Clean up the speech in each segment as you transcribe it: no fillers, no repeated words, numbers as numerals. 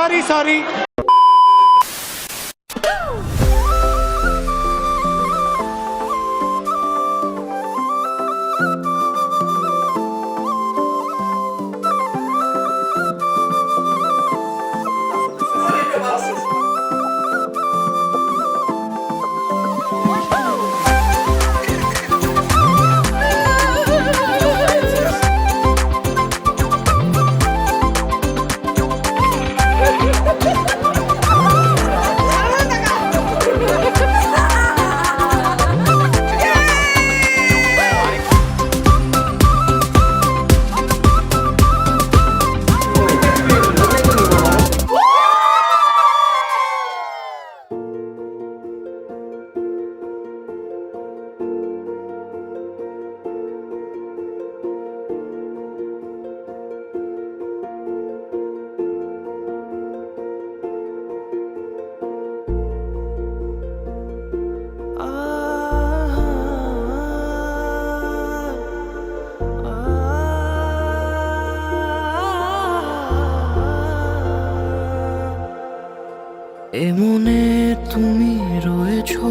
Sorry sorry. এমনে তুমি রয়েছো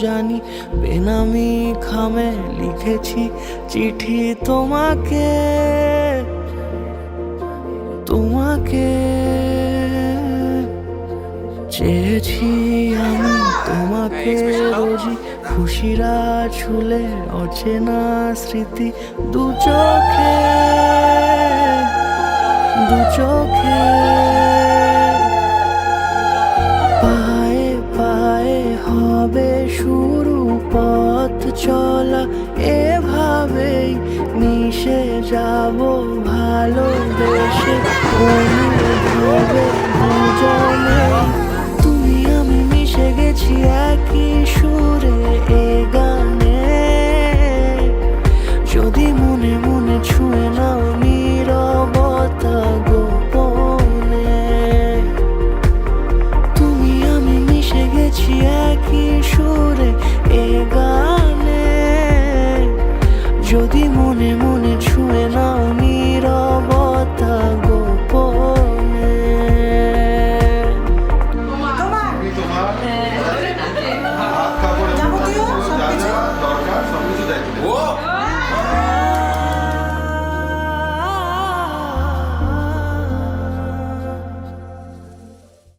জানি, বেনামি খামে লিখেছি চিঠি তোমাকে, তোমাকে চেয়েছি আমি তোমাকে রোজই, খুশিরা ছুলে অচেনা স্মৃতি দু চোখে, দু চোখে। পায়ে পায়ে হবে শুরু পথ চলা, এভাবেই মিশে যাব ভালোবেসে অনুভবে দুজনে। তুমি আমি মিশে গেছি একই সুরে।